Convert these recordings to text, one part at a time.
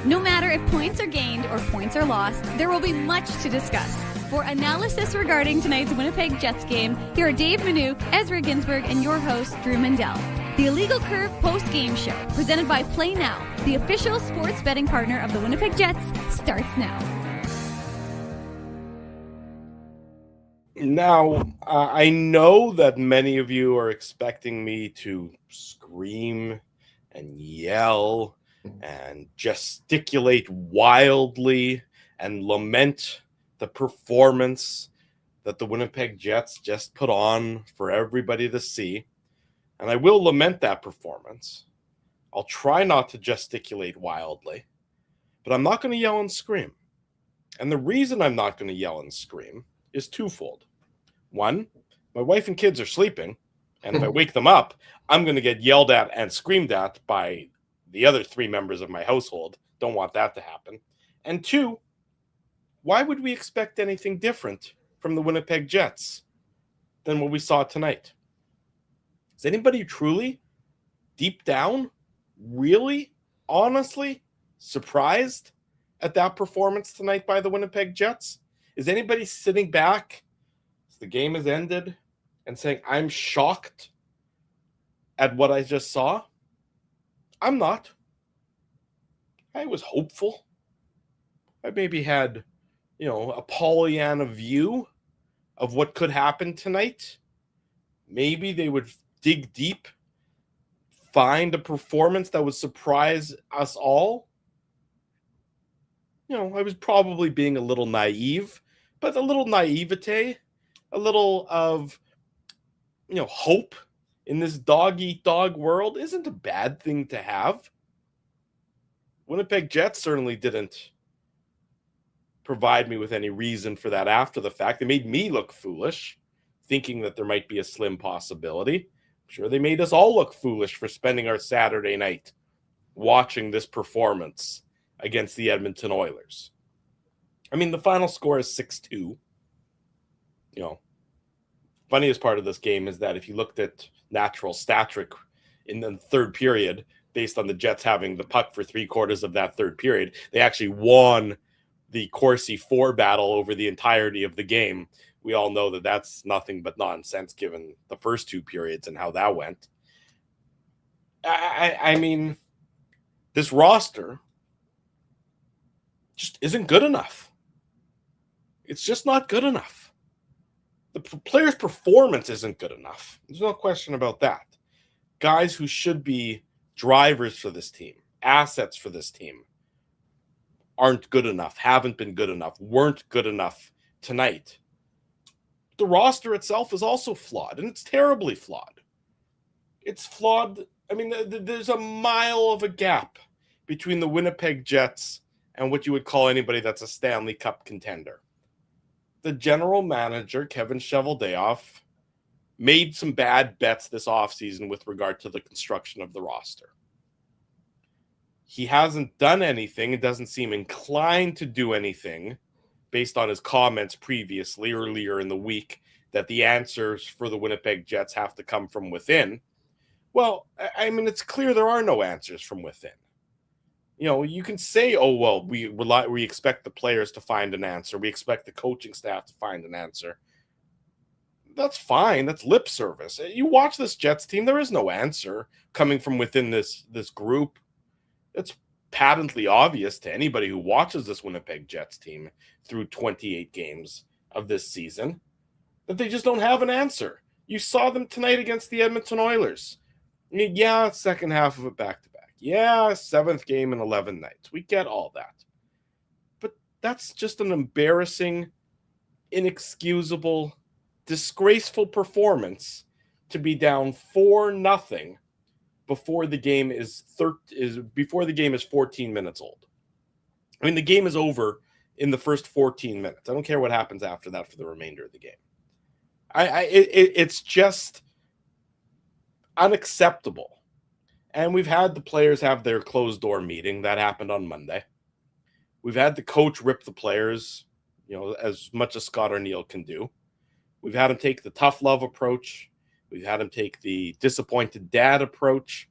No matter if points are gained or points are lost, there will be much to discuss. For analysis regarding tonight's Winnipeg Jets game, here are Dave Manouk, Ezra Ginsburg, and your host, Drew Mandel. The Illegal Curve post-game show, presented by Play Now, the official sports betting partner of the Winnipeg Jets, starts now. Now, I know that many of you are expecting me to scream and yell and gesticulate wildly and lament the performance that the Winnipeg Jets just put on for everybody to see. And I will lament that performance. I'll try not to gesticulate wildly, but I'm not going to yell and scream. And the reason I'm not going to yell and scream is twofold. One, my wife and kids are sleeping, and if I wake them up, I'm going to get yelled at and screamed at by the other three members of my household. Don't want that to happen. And two, why would we expect anything different from the Winnipeg Jets than what we saw tonight? Is anybody truly, deep down, really, honestly surprised at that performance tonight by the Winnipeg Jets? Is anybody sitting back as the game has ended and saying, I'm shocked at what I just saw? I'm not. I was hopeful. I maybe had, a Pollyanna view of what could happen tonight. Maybe they would dig deep, find a performance that would surprise us all. I was probably being a little naive, but a little naivete, a little of, hope in this dog-eat-dog world isn't a bad thing to have. Winnipeg Jets certainly didn't provide me with any reason for that after the fact. They made me look foolish, thinking that there might be a slim possibility. I'm sure they made us all look foolish for spending our Saturday night watching this performance against the Edmonton Oilers. I mean, the final score is 6-2. Funniest part of this game is that if you looked at natural stat trick in the third period, based on the Jets having the puck for 3/4 of that third period, they actually won the Corsi 4 battle over the entirety of the game. We all know that that's nothing but nonsense given the first two periods and how that went. I mean, this roster just isn't good enough. It's just not good enough. The player's performance isn't good enough. There's no question about that. Guys who should be drivers for this team, assets for this team, aren't good enough, haven't been good enough, weren't good enough tonight. The roster itself is also flawed, and it's terribly flawed. It's flawed. I mean, there's a mile of a gap between the Winnipeg Jets and what you would call anybody that's a Stanley Cup contender. The general manager, Kevin Cheveldayoff, made some bad bets this offseason with regard to the construction of the roster. He hasn't done anything. It doesn't seem inclined to do anything based on his comments previously, earlier in the week, that the answers for the Winnipeg Jets have to come from within. Well, I mean, it's clear there are no answers from within. You can say, oh, well, we expect the players to find an answer. We expect the coaching staff to find an answer. That's fine. That's lip service. You watch this Jets team, there is no answer coming from within this group. It's patently obvious to anybody who watches this Winnipeg Jets team through 28 games of this season that they just don't have an answer. You saw them tonight against the Edmonton Oilers. Yeah, second half of it back-to-back. Yeah, 7th game in 11 nights. We get all that. But that's just an embarrassing, inexcusable, disgraceful performance to be down 4-0 before the game is 14 minutes old. I mean, the game is over in the first 14 minutes. I don't care what happens after that for the remainder of the game. It's just unacceptable. And we've had the players have their closed-door meeting. That happened on Monday. We've had the coach rip the players, as much as Scott Arniel can do. We've had him take the tough love approach. We've had him take the disappointed dad approach.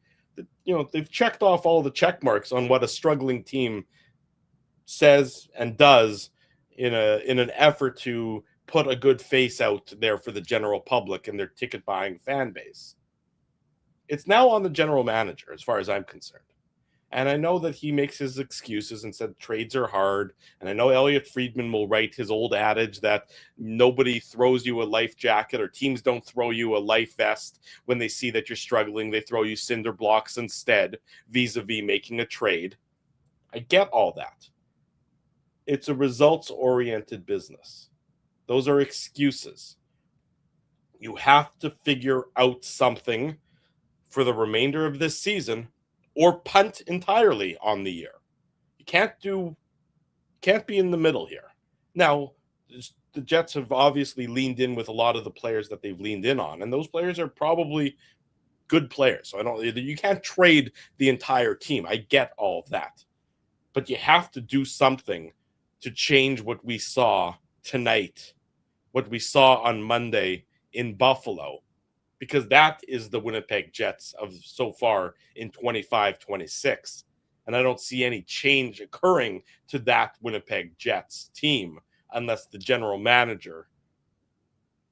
They've checked off all the check marks on what a struggling team says and does in an effort to put a good face out there for the general public and their ticket buying fan base. It's now on the general manager, as far as I'm concerned. And I know that he makes his excuses and said trades are hard. And I know Elliot Friedman will write his old adage that nobody throws you a life jacket, or teams don't throw you a life vest when they see that you're struggling. They throw you cinder blocks instead, vis-a-vis making a trade. I get all that. It's a results-oriented business. Those are excuses. You have to figure out something for the remainder of this season, or punt entirely on the year. You can't be in the middle here. Now, the Jets have obviously leaned in with a lot of the players that they've leaned in on, and those players are probably good players. So you can't trade the entire team. I get all of that. But you have to do something to change what we saw tonight, what we saw on Monday in Buffalo, because that is the Winnipeg Jets of so far in 25-26. And I don't see any change occurring to that Winnipeg Jets team unless the general manager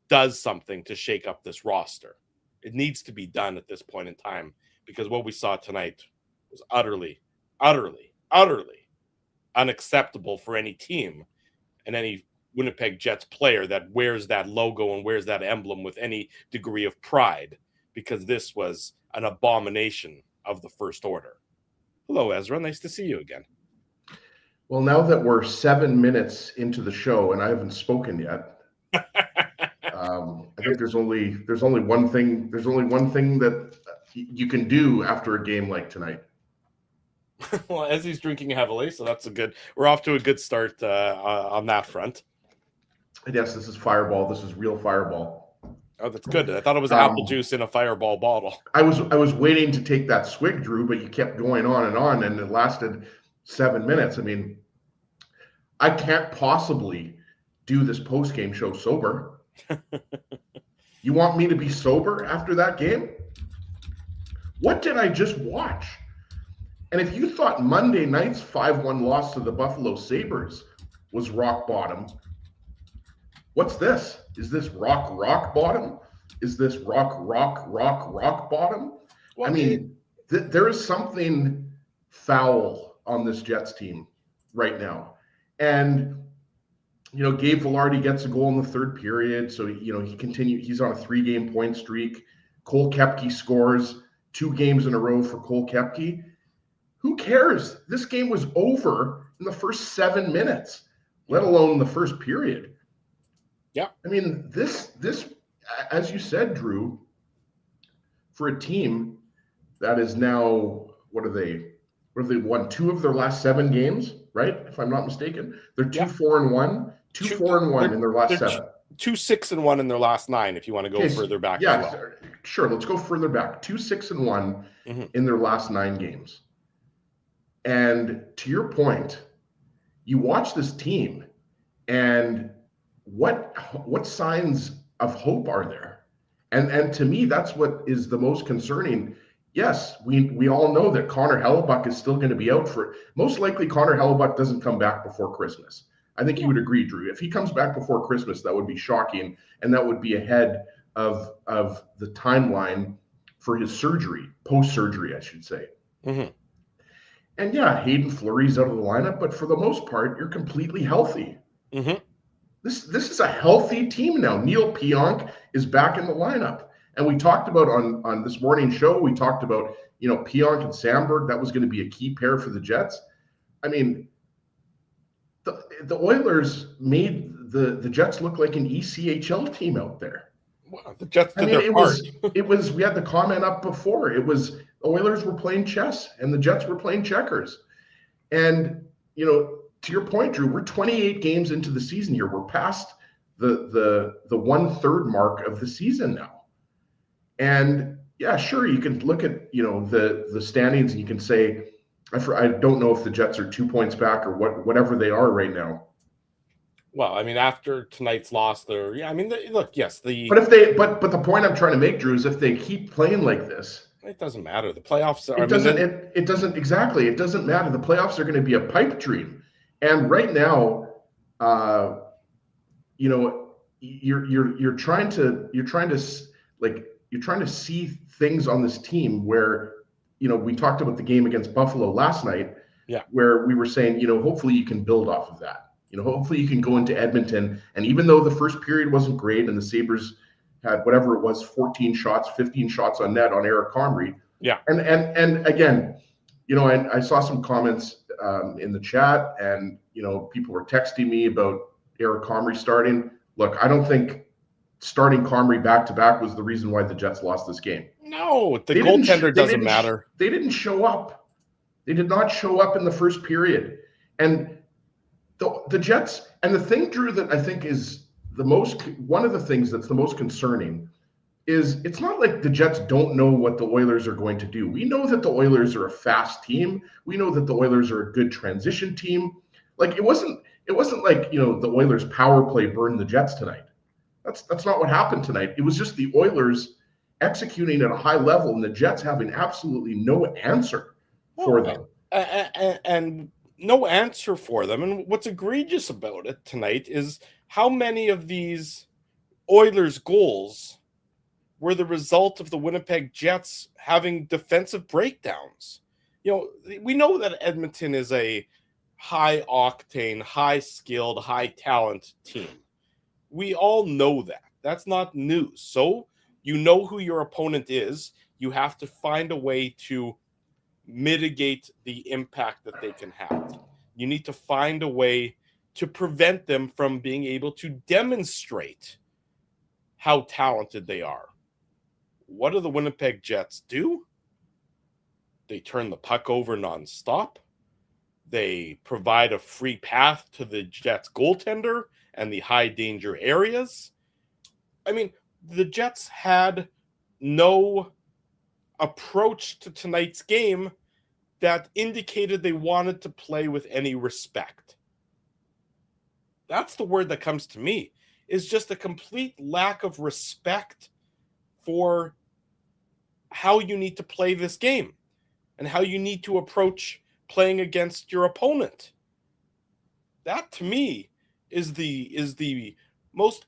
does something to shake up this roster. It needs to be done at this point in time, because what we saw tonight was utterly, utterly, utterly unacceptable for any team and any Winnipeg Jets player that wears that logo and wears that emblem with any degree of pride, because this was an abomination of the first order. Hello, Ezra. Nice to see you again. Well, now that we're 7 minutes into the show and I haven't spoken yet, I think there's only one thing that you can do after a game like tonight. Well, as he's drinking heavily, so we're off to a good start on that front. Yes, this is Fireball. This is real Fireball. Oh, that's good. I thought it was apple juice in a Fireball bottle. I was waiting to take that swig, Drew, but you kept going on, and it lasted 7 minutes. I mean, I can't possibly do this post-game show sober. You want me to be sober after that game? What did I just watch? And if you thought Monday night's 5-1 loss to the Buffalo Sabres was rock bottom, what's this? Is this rock bottom? Is this rock bottom? Well, I mean, there is something foul on this Jets team right now. And, Gabe Vilardi gets a goal in the third period. So, he's on a 3-game point streak. Cole Koepke scores 2 games in a row for Cole Koepke. Who cares? This game was over in the first 7 minutes, let alone the first period. Yeah. I mean, this, as you said, Drew, for a team that is now, what have they won 2 of their last 7 games, right? If I'm not mistaken, they're 2-4-1, 2-4-1 in their last 7. 2-6-1 in their last 9. If you want to go further back, as well. Sure. Let's go further back. 2-6-1 in their last 9 games. And to your point, you watch this team, and what signs of hope are there? And to me, that's what is the most concerning. Yes, we all know that Connor Hellebuck is still going to be out for most likely. Connor Hellebuck doesn't come back before Christmas. I think you would agree, Drew. If he comes back before Christmas, that would be shocking, and that would be ahead of the timeline for his surgery, post-surgery, I should say. Mm-hmm. And yeah, Hayden Fleury's out of the lineup, but for the most part, you're completely healthy. Mm-hmm. This is a healthy team now. Neil Pionk is back in the lineup. And we talked about on this morning show, we talked about, Pionk and Sandberg. That was going to be a key pair for the Jets. I mean, the Oilers made the Jets look like an ECHL team out there. Wow, the Jets did their part. We had the comment up before. It was Oilers were playing chess and the Jets were playing checkers. And, to your point, Drew, we're 28 games into the season here. We're past the 1/3 mark of the season now. And yeah, sure, you can look at, the standings and you can say, I don't know if the Jets are 2 points back or whatever they are right now. Well, I mean, after tonight's loss, but the point I'm trying to make, Drew, is if they keep playing like this, it doesn't matter. The playoffs are. It doesn't matter. The playoffs are going to be a pipe dream, And right now, you know, you're trying to see things on this team where, you know, we talked about the game against Buffalo last night, Yeah. where we were saying, you know, hopefully you can build off of that. You know, hopefully you can go into Edmonton, and even though the first period wasn't great and the Sabres had whatever it was, 14 shots, 15 shots on net on Eric Comrie. Yeah. And again, you know, I saw some comments in the chat, and, you know, people were texting me about Eric Comrie starting. Look, I don't think starting Comrie back-to-back was the reason why the Jets lost this game. No, the goaltender doesn't matter. They didn't show up. They did not show up in the first period. And the Jets, and the thing, Drew, that I think is one of the things that's the most concerning is it's not like the Jets don't know what the Oilers are going to do. We know that the Oilers are a fast team. We know that the Oilers are a good transition team. Like, it wasn't like, you know, the Oilers power play burned the Jets tonight. That's not what happened tonight. It was just the Oilers executing at a high level and the Jets having absolutely no answer for them. And no answer for them. And what's egregious about it tonight is how many of these Oilers goals were the result of the Winnipeg Jets having defensive breakdowns. You know, we know that Edmonton is a high octane, high skilled, high talent team. We all know that. That's not news. So you know who your opponent is. You have to find a way to mitigate the impact that they can have. You need to find a way to prevent them from being able to demonstrate how talented they are. What do the Winnipeg Jets do? They turn the puck over nonstop. They provide a free path to the Jets goaltender and the high danger areas. I mean, the Jets had no approach to tonight's game that indicated they wanted to play with any respect. That's the word that comes to me, is just a complete lack of respect for how you need to play this game and how you need to approach playing against your opponent. That, to me, is the most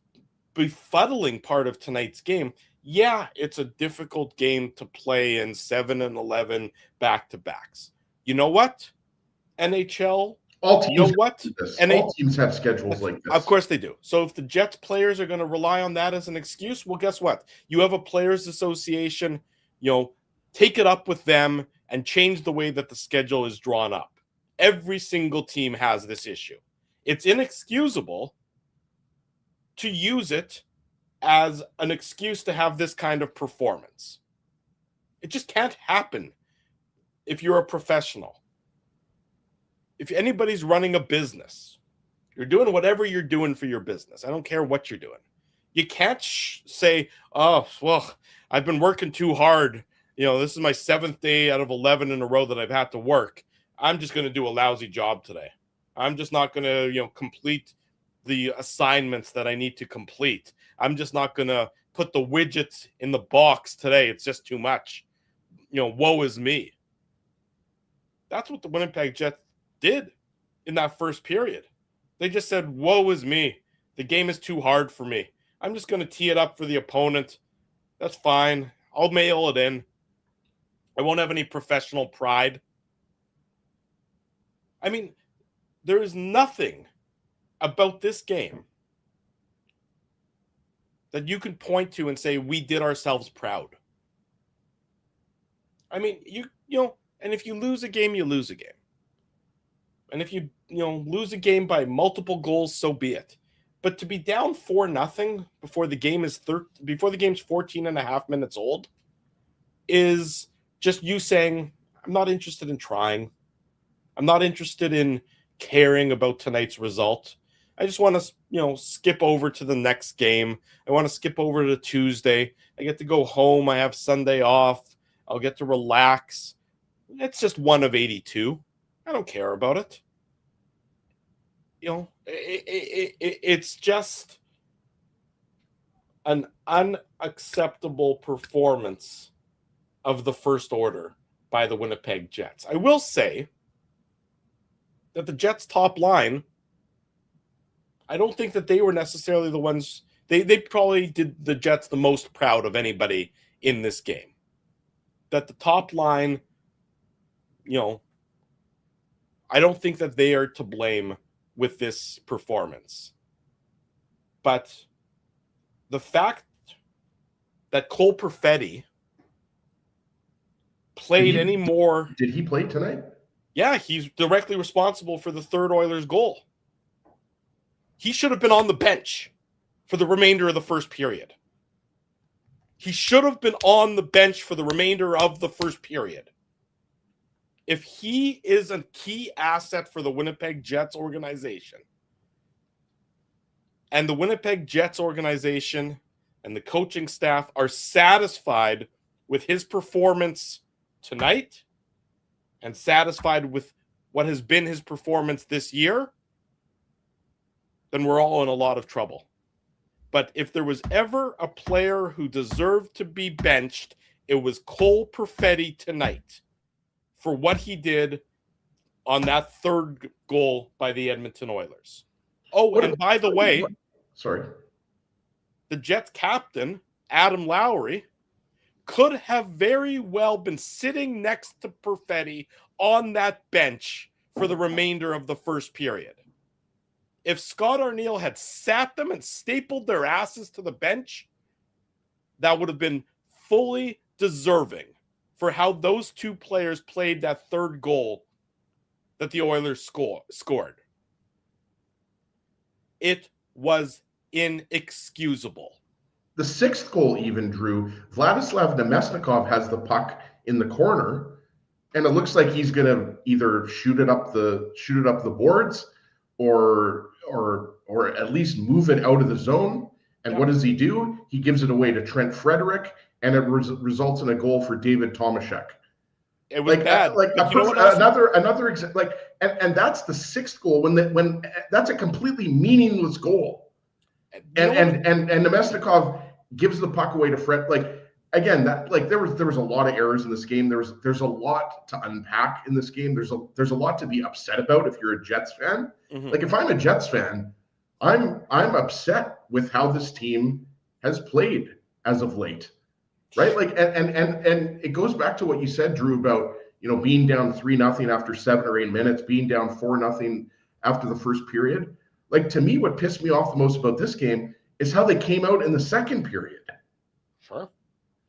befuddling part of tonight's game. Yeah, it's a difficult game to play in 7 and 11 back-to-backs. You know what? NHL, all teams, you know what? All teams have schedules like this. Of course they do. So if the Jets players are going to rely on that as an excuse, well, guess what? You have a players association, you know, take it up with them and change the way that the schedule is drawn up. Every single team has this issue. It's inexcusable to use it as an excuse to have this kind of performance. It just can't happen if you're a professional. If anybody's running a business, you're doing whatever you're doing for your business. I don't care what you're doing. You can't say, oh, well, I've been working too hard. You know, this is my 7th day out of 11 in a row that I've had to work. I'm just going to do a lousy job today. I'm just not going to, you know, complete the assignments that I need to complete. I'm just not going to put the widgets in the box today. It's just too much. You know, woe is me. That's what the Winnipeg Jets did in that first period. They just said, woe is me. The game is too hard for me. I'm just going to tee it up for the opponent. That's fine. I'll mail it in. I won't have any professional pride. I mean, there is nothing about this game that you can point to and say, we did ourselves proud. I mean, you know, and if you lose a game, you lose a game. And if you lose a game by multiple goals, so be it. But to be down 4-0 before the game is before the game's 14 and a half minutes old is just you saying, I'm not interested in trying. I'm not interested in caring about tonight's result. I just want to, skip over to the next game. I want to skip over to Tuesday. I get to go home. I have Sunday off. I'll get to relax. It's just one of 82. I don't care about it. It's just an unacceptable performance of the first order by the Winnipeg Jets. I will say that the Jets' top line, I don't think that they were necessarily the ones. They probably did the Jets the most proud of anybody in this game. That the top line, I don't think that they are to blame with this performance. But the fact that Cole Perfetti played any more... Did he play tonight? Yeah, he's directly responsible for the third Oilers goal. He should have been on the bench for the remainder of the first period. He should have been on the bench for the remainder of the first period. If he is a key asset for the Winnipeg Jets organization, and the Winnipeg Jets organization and the coaching staff are satisfied with his performance tonight and satisfied with what has been his performance this year, then we're all in a lot of trouble. But if there was ever a player who deserved to be benched, it was Cole Perfetti tonight for what he did on that third goal by the Edmonton Oilers. Oh, and by the way, the Jets captain, Adam Lowry, could have very well been sitting next to Perfetti on that bench for the remainder of the first period. If Scott Arniel had sat them and stapled their asses to the bench, that would have been fully deserving for how those two players played that third goal that the Oilers scored. It was inexcusable. The sixth goal even, Drew, Vladislav Nemesnikov has the puck in the corner, and it looks like he's going to either shoot it up the boards or at least move it out of the zone. And What does he do? He gives it away to Trent Frederick, and it results in a goal for David Tomaszek. It was bad. Another example, and that's the sixth goal when that's a completely meaningless goal. And Nemesnikov gives the puck away to Fred. Again, there was a lot of errors in this game. There's a lot to unpack in this game. There's a lot to be upset about if you're a Jets fan. Mm-hmm. If I'm a Jets fan, I'm upset with how this team has played as of late, right? And it goes back to what you said, Drew, about being down 3-0 after 7 or 8 minutes, being down 4-0 after the first period. To me, what pissed me off the most about this game is how they came out in the second period. Sure.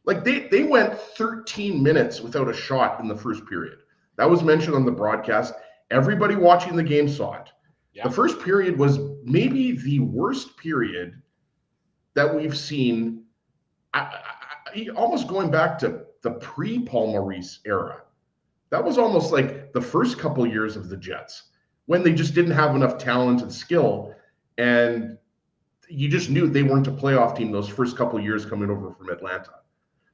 They went 13 minutes without a shot in the first period. That was mentioned on the broadcast. Everybody watching the game saw it. Yeah. The first period was maybe the worst period that we've seen, almost going back to the pre-Paul Maurice era. That was almost like the first couple years of the Jets, when they just didn't have enough talent and skill, and you just knew they weren't a playoff team those first couple of years coming over from Atlanta.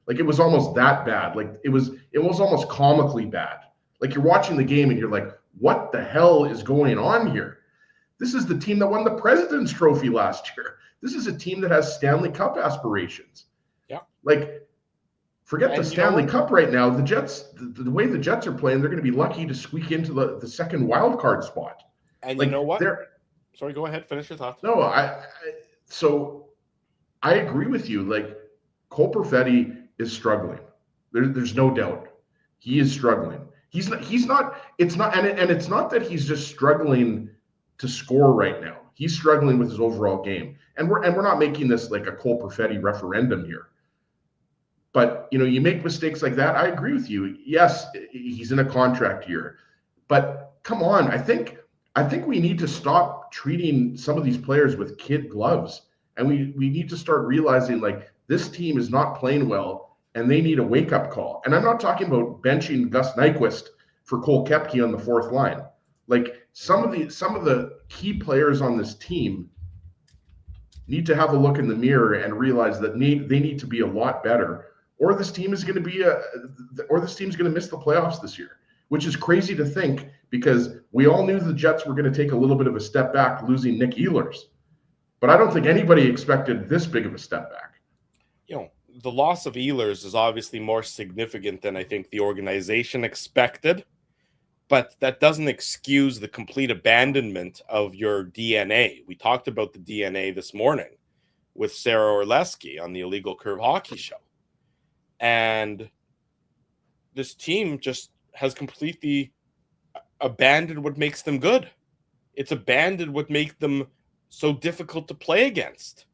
It was almost that bad. It was almost comically bad. You're watching the game and you're like, what the hell is going on here? This is the team that won the President's Trophy last year. This is a team that has Stanley Cup aspirations. Yeah. Forget the Stanley Cup right now. The Jets, the way the Jets are playing, they're going to be lucky to squeak into the second wild card spot. And you know what? Sorry, go ahead. Finish your thoughts. No, so I agree with you. Cole Perfetti is struggling. There's no doubt. He is struggling. It's not that he's just struggling to score right now. He's struggling with his overall game. And we're not making this like a Cole Perfetti referendum here. But you make mistakes like that. I agree with you. Yes, he's in a contract year. But come on, I think we need to stop treating some of these players with kid gloves. And we need to start realizing this team is not playing well and they need a wake-up call. And I'm not talking about benching Gus Nyquist for Cole Koepke on the fourth line. Some of the key players on this team need to have a look in the mirror and realize that they need to be a lot better, or this team is going to miss the playoffs this year, which is crazy to think because we all knew the Jets were going to take a little bit of a step back losing Nick Ehlers. But I don't think anybody expected this big of a step back. The loss of Ehlers is obviously more significant than I think the organization expected. But that doesn't excuse the complete abandonment of your DNA. We talked about the DNA this morning with Sarah Orleski on the Illegal Curve Hockey Show. And this team just has completely abandoned what makes them good. It's abandoned what makes them so difficult to play against.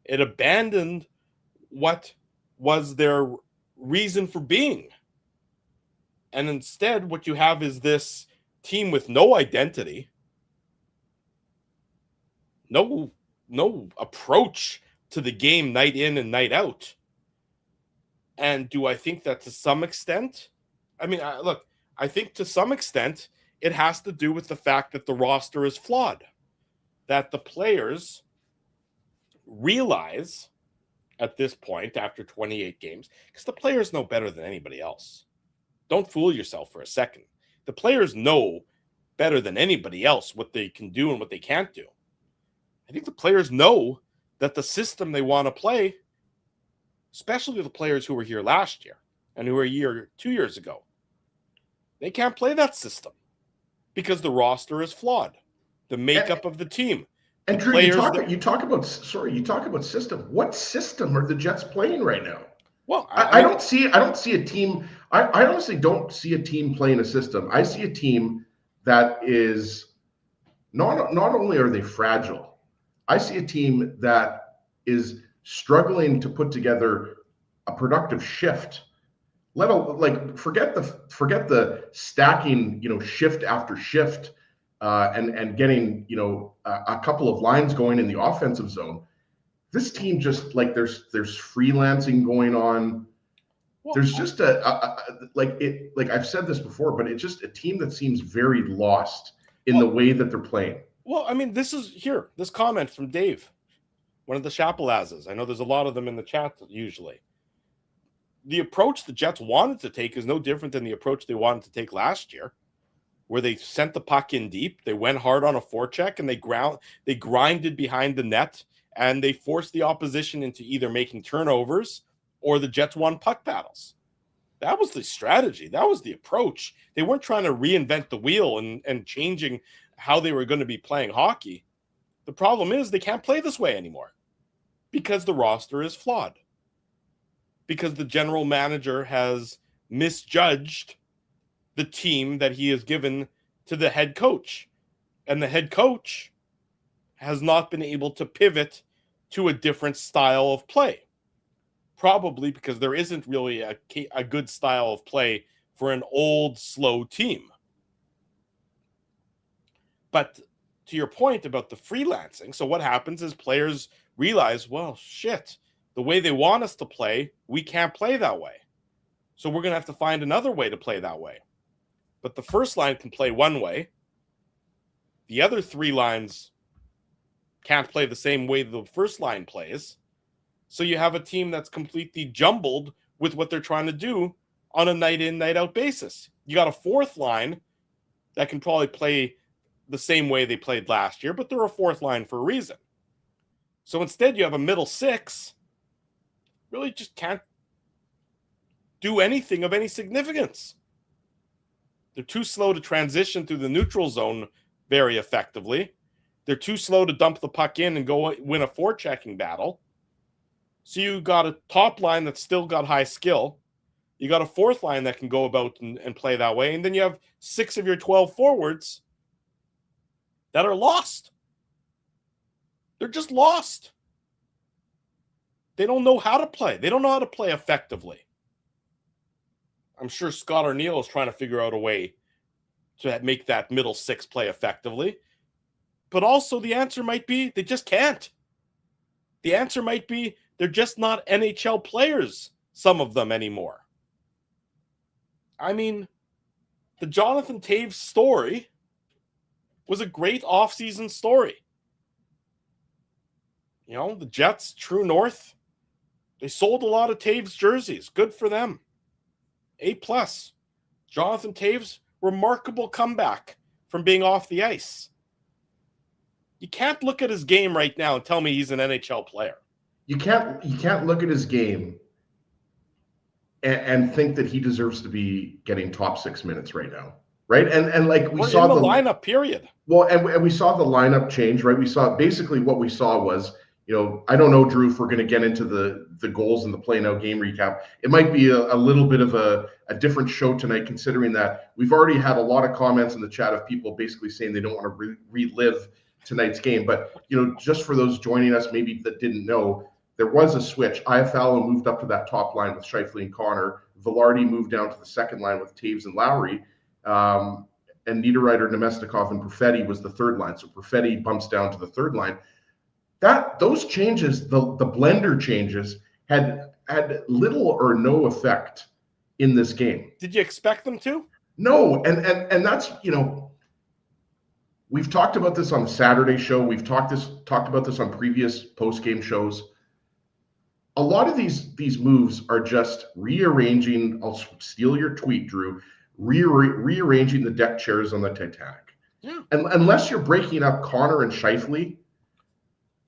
It abandoned what was their reason for being. And instead, what you have is this team with no identity, no approach to the game night in and night out. And do I think that to some extent, I think to some extent it has to do with the fact that the roster is flawed, that the players realize at this point after 28 games, because the players know better than anybody else. Don't fool yourself for a second. The players know better than anybody else what they can do and what they can't do. I think the players know that the system they want to play, especially the players who were here last year and who were 2 years ago, they can't play that system because the roster is flawed. The makeup of the team. And Drew, you talk about system. What system are the Jets playing right now? Well, I don't see a team. I honestly don't see a team playing a system. I see a team that is not only are they fragile, I see a team that is struggling to put together a productive shift. Forget the stacking, shift after shift, and getting a couple of lines going in the offensive zone. This team just there's freelancing going on. Well, there's just I've said this before, but it's just a team that seems very lost in the way that they're playing. Well, this comment from Dave, one of the Chapelazes. I know there's a lot of them in the chat usually. The approach the Jets wanted to take is no different than the approach they wanted to take last year, where they sent the puck in deep, they went hard on a forecheck, and they grinded behind the net, and they forced the opposition into either making turnovers or the Jets won puck battles. That was the strategy. That was the approach. They weren't trying to reinvent the wheel and changing how they were going to be playing hockey. The problem is they can't play this way anymore because the roster is flawed, because the general manager has misjudged the team that he has given to the head coach. And the head coach has not been able to pivot to a different style of play. Probably because there isn't really a good style of play for an old, slow team. But to your point about the freelancing, so what happens is players realize, well, shit, the way they want us to play, we can't play that way. So we're going to have to find another way to play that way. But the first line can play one way. The other three lines can't play the same way the first line plays. So you have a team that's completely jumbled with what they're trying to do on a night in, night out basis. You got a fourth line that can probably play the same way they played last year, but they're a fourth line for a reason. So instead you have a middle six, really just can't do anything of any significance. They're too slow to transition through the neutral zone very effectively. They're too slow to dump the puck in and go win a forechecking battle. So you got a top line that's still got high skill. You got a fourth line that can go about and play that way. And then you have 6 of your 12 forwards that are lost. They're just lost. They don't know how to play. They don't know how to play effectively. I'm sure Scott Arniel is trying to figure out a way to make that middle six play effectively. But also the answer might be they just can't. The answer might be they're just not NHL players, some of them anymore. I mean, the Jonathan Toews story was a great offseason story. The Jets, True North, they sold a lot of Toews jerseys. Good for them. A+. Jonathan Toews, remarkable comeback from being off the ice. You can't look at his game right now and tell me he's an NHL player. You can't look at his game and think that he deserves to be getting top 6 minutes right now. right? And like we We're saw in the lineup period. Well, and we saw the lineup change, right? We saw basically what we saw was, I don't know, Drew, if we're going to get into the goals and the play now game recap. It might be a little bit of a different show tonight, considering that we've already had a lot of comments in the chat of people basically saying they don't want to relive tonight's game. But, just for those joining us, maybe that didn't know, there was a switch. Iafallo moved up to that top line with Scheifele and Connor. Velarde moved down to the second line with Taves and Lowry. And Niederreiter, Nemestikov, and Perfetti was the third line. So Perfetti bumps down to the third line. Those changes, the blender changes, had little or no effect in this game. Did you expect them to? No, and that's, we've talked about this on the Saturday show. We've talked about this on previous post-game shows. A lot of these moves are just rearranging. I'll steal your tweet, Drew. Rearranging the deck chairs on the Titanic. Yeah. And unless you're breaking up Connor and Scheifele.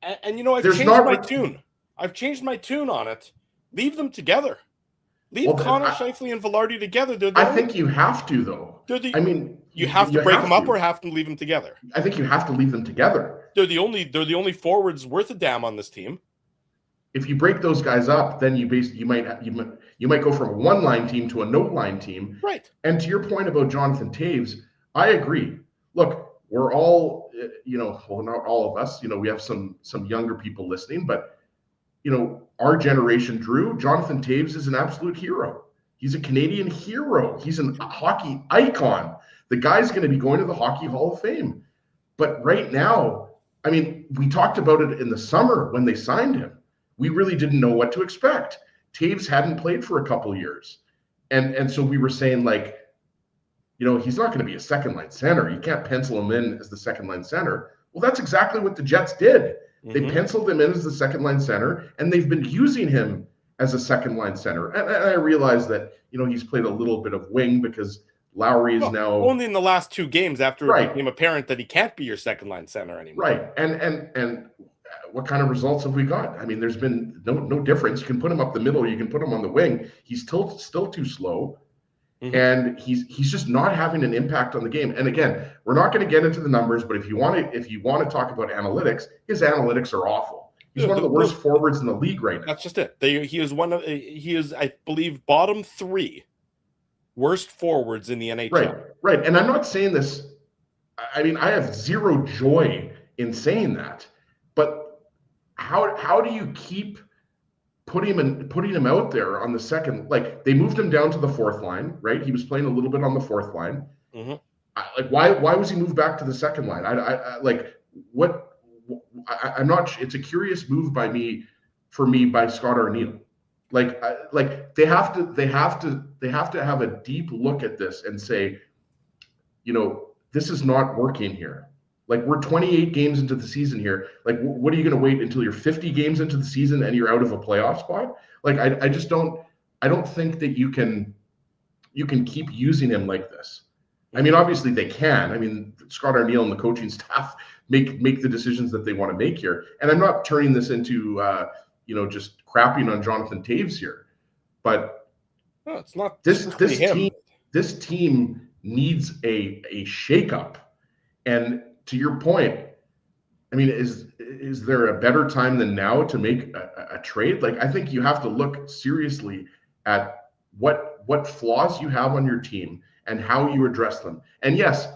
And I've changed my tune. I've changed my tune on it. Leave them together. Leave Connor, Scheifele, and Velarde together. I think you have to, though. You have to break them up or have to leave them together. I think you have to leave them together. They're the only forwards worth a damn on this team. If you break those guys up, then you might go from a one-line team to a no-line team. Right. And to your point about Jonathan Taves, I agree. Look, we're all, well, not all of us, we have some younger people listening, but, our generation, Drew, Jonathan Taves is an absolute hero. He's a Canadian hero. He's a hockey icon. The guy's going to be going to the Hockey Hall of Fame. But right now, we talked about it in the summer when they signed him. We really didn't know what to expect. Taves hadn't played for a couple of years. And so we were saying, like, he's not going to be a second-line center. You can't pencil him in as the second-line center. Well, that's exactly what the Jets did. They penciled him in as the second-line center, and they've been using him as a second-line center. And I realize that, he's played a little bit of wing because Lowry is now... Only in the last 2 games after it became apparent that he can't be your second-line center anymore. Right. And what kind of results have we got? There's been no difference. You can put him up the middle. You can put him on the wing. He's still too slow. And he's just not having an impact on the game. And again, we're not going to get into the numbers, but if you want to talk about analytics, his analytics are awful. He's one of the worst forwards in the league right now. That's just it. He is, I believe, bottom 3 worst forwards in the NHL. Right. And I'm not saying this. I have zero joy in saying that. But how do you keep putting him out there on the second? Like, they moved him down to the fourth line, right? He was playing a little bit on the fourth line. Why was he moved back to the second line? I'm not. It's a curious move by Scott Arniel. They have to have a deep look at this and say, this is not working here. Like, we're 28 games into the season here. Like, what are you going to wait until you're 50 games into the season and you're out of a playoff spot? Like, I just don't. I don't think that you can keep using him like this. Obviously they can. Scott Arniel and the coaching staff make the decisions that they want to make here. And I'm not turning this into just crapping on Jonathan Taves here, but no, it's not. This team needs a shakeup. And to your point, is there a better time than now to make a trade? Like, I think you have to look seriously at what flaws you have on your team and how you address them. And yes,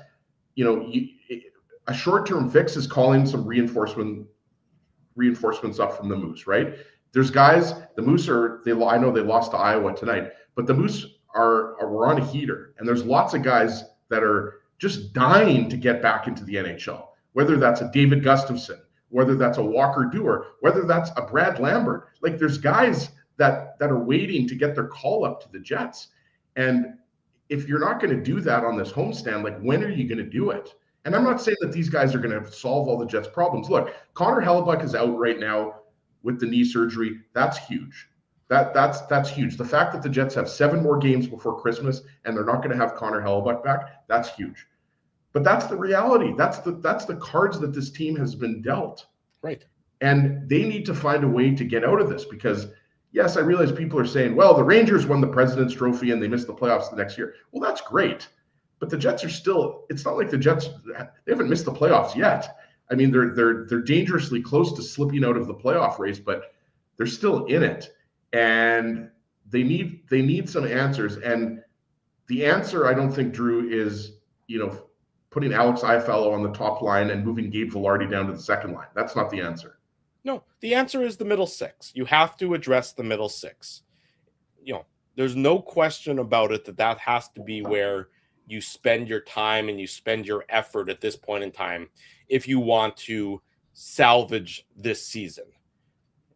a short-term fix is calling some reinforcements up from the Moose, right? There's guys, the Moose I know they lost to Iowa tonight, but the Moose were on a heater, and there's lots of guys that are just dying to get back into the NHL, whether that's a David Gustafson, whether that's a Walker Dewar, whether that's a Brad Lambert. Like, there's guys that are waiting to get their call up to the Jets. And if you're not going to do that on this homestand, like, when are you going to do it? And I'm not saying that these guys are going to solve all the Jets' problems. Look, Connor Hellebuyck is out right now with the knee surgery. That's huge. That's huge. The fact that the Jets have 7 more games before Christmas and they're not going to have Connor Hellebuyck back, that's huge. But that's the reality. That's the cards that this team has been dealt. Right. And they need to find a way to get out of this because, yes, I realize people are saying, well, the Rangers won the President's Trophy and they missed the playoffs the next year. Well, that's great. But the Jets are still, it's not like the Jets, they haven't missed the playoffs yet. I mean, they're dangerously close to slipping out of the playoff race, but they're still in it. And they need some answers. And the answer, I don't think, Drew, is, putting Alex Iafallo on the top line and moving Gabe Vilardi down to the second line. That's not the answer. No, the answer is the middle six. You have to address the middle six. There's no question about it that has to be where you spend your time and you spend your effort at this point in time if you want to salvage this season.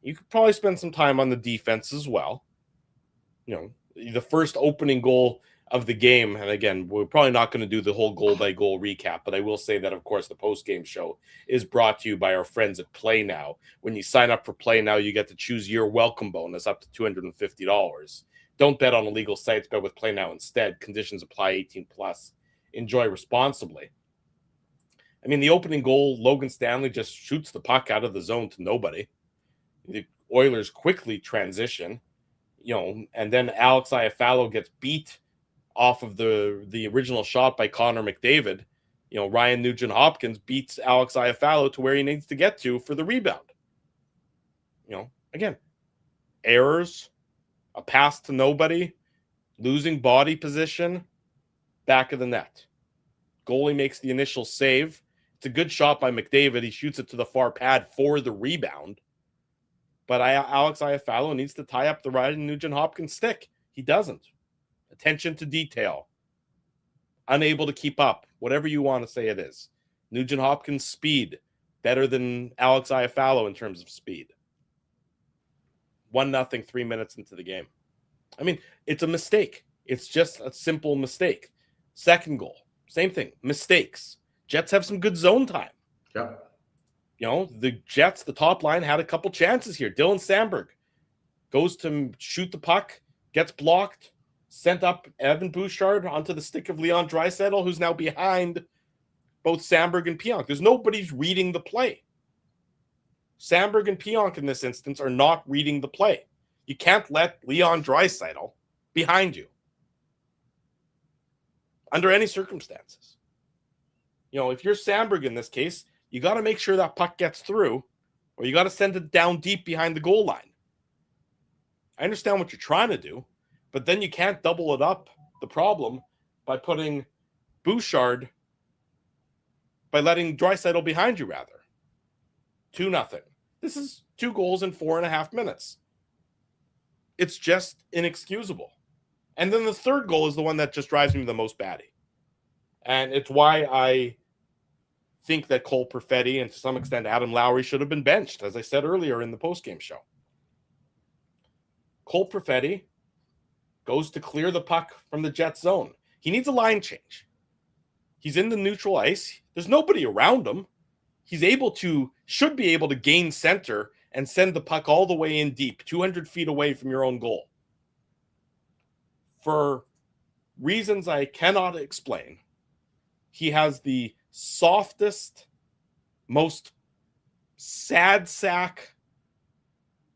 You could probably spend some time on the defense as well. The first opening goal of the game, and again, we're probably not going to do the whole goal-by-goal recap, but I will say that, of course, the post-game show is brought to you by our friends at Play Now. When you sign up for Play Now, you get to choose your welcome bonus up to $250. Don't bet on illegal sites, bet with Play Now instead. Conditions apply, 18+. Enjoy responsibly. I mean, the opening goal, Logan Stanley just shoots the puck out of the zone to nobody. The Oilers quickly transition, and then Alex Iafallo gets beat off of the original shot by Connor McDavid. Ryan Nugent-Hopkins beats Alex Iafallo to where he needs to get to for the rebound. Again, errors, a pass to nobody, losing body position, back of the net. Goalie makes the initial save. It's a good shot by McDavid. He shoots it to the far pad for the rebound. But Alex Iafallo needs to tie up the Ryan Nugent-Hopkins stick. He doesn't. Attention to detail. Unable to keep up. Whatever you want to say it is. Nugent-Hopkins' speed better than Alex Iafallo in terms of speed. 1-0, 3 minutes into the game. I mean, it's a mistake. It's just a simple mistake. Second goal, same thing. Mistakes. Jets have some good zone time. Yeah. The Jets, the top line, had a couple chances here. Dylan Samberg goes to shoot the puck, gets blocked, sent up Evan Bouchard onto the stick of Leon Draisaitl, who's now behind both Samberg and Pionk. There's nobody's reading the play. Samberg and Pionk in this instance are not reading the play. You can't let Leon Draisaitl behind you under any circumstances. If you're Samberg in this case, you got to make sure that puck gets through, or you got to send it down deep behind the goal line. I understand what you're trying to do, but then you can't double it up, the problem, by putting Bouchard, by letting Draisaitl behind you, rather. 2-0. This is 2 goals in 4.5 minutes. It's just inexcusable. And then the third goal is the one that just drives me the most batty. And it's why I think that Cole Perfetti and to some extent Adam Lowry should have been benched, as I said earlier in the postgame show. Cole Perfetti goes to clear the puck from the Jet zone. He needs a line change. He's in the neutral ice. There's nobody around him. Should be able to gain center and send the puck all the way in deep, 200 feet away from your own goal. For reasons I cannot explain, he has the softest, most sad sack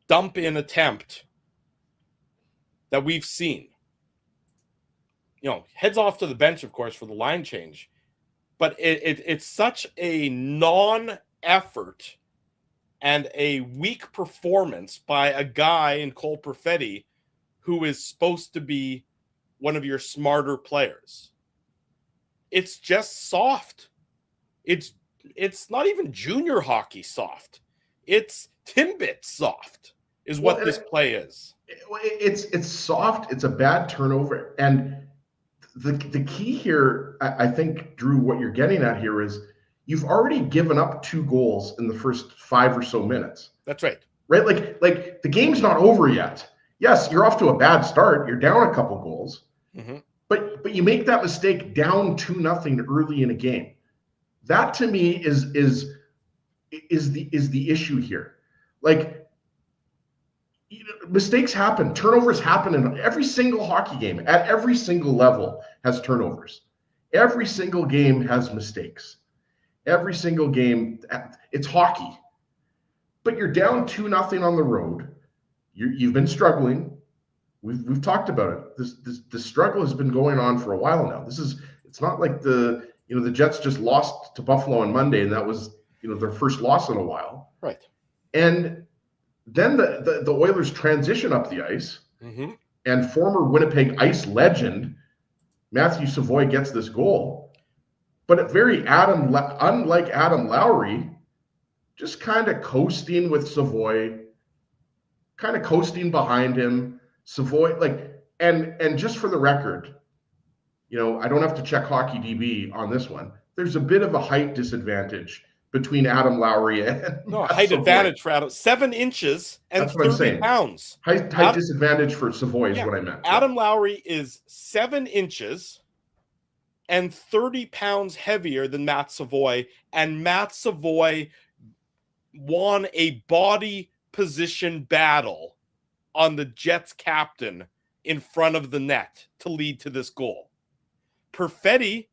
dump in attempt that we've seen. Heads off to the bench, of course, for the line change. But it's such a non-effort and a weak performance by a guy in Cole Perfetti who is supposed to be one of your smarter players. It's just soft. It's not even junior hockey soft. It's Timbit soft is what this play is. It's soft. It's a bad turnover. And the key here, I think, Drew, what you're getting at here is you've already given up 2 goals in the first 5 or so minutes. That's right. Right? Like the game's not over yet. Yes, you're off to a bad start. You're down a couple goals. Mm-hmm. But you make that mistake down 2-0 early in a game. That to me is the issue here. Mistakes happen, turnovers happen in every single hockey game. At every single level has turnovers. Every single game has mistakes. Every single game, it's hockey. But you're down 2-0 on the road. You've been struggling. We've talked about it. This struggle has been going on for a while now. It's It's not like the Jets just lost to Buffalo on Monday, and that was their first loss in a while. Right. And then the Oilers transition up the ice, and former Winnipeg Ice legend Matthew Savoie gets this goal, but unlike Adam Lowry, just kind of coasting with Savoie, kind of coasting behind him. Savoie, and just for the record, I don't have to check Hockey DB on this one. There's a bit of a height disadvantage between Adam Lowry and height Savoie. Advantage for Adam. 7 inches and 30 pounds. Height disadvantage for Savoie is what I meant. Adam Lowry is 7 inches and 30 pounds heavier than Matt Savoie, and Matt Savoie won a body position battle on the Jets captain in front of the net to lead to this goal. Perfetti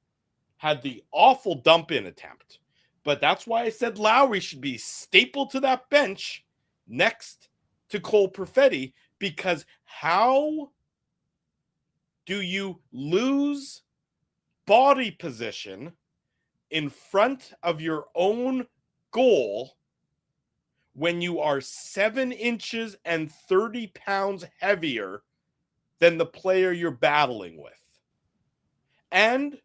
had the awful dump-in attempt, but that's why I said Lowry should be stapled to that bench next to Cole Perfetti, because how do you lose body position in front of your own goal when you are 7 inches and 30 pounds heavier than the player you're battling with? And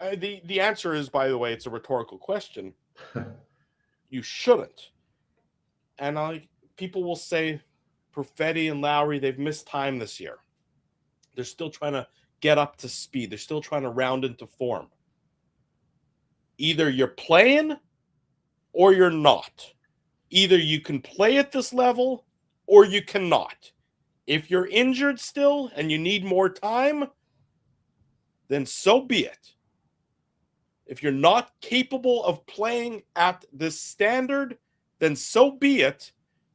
the answer is, by the way, it's a rhetorical question. You shouldn't. And people will say Perfetti and Lowry, they've missed time this year. They're still trying to get up to speed. They're still trying to round into form. Either you're playing or you're not. Either you can play at this level or you cannot. If you're injured still and you need more time, then so be it. If you're not capable of playing at this standard, then so be it.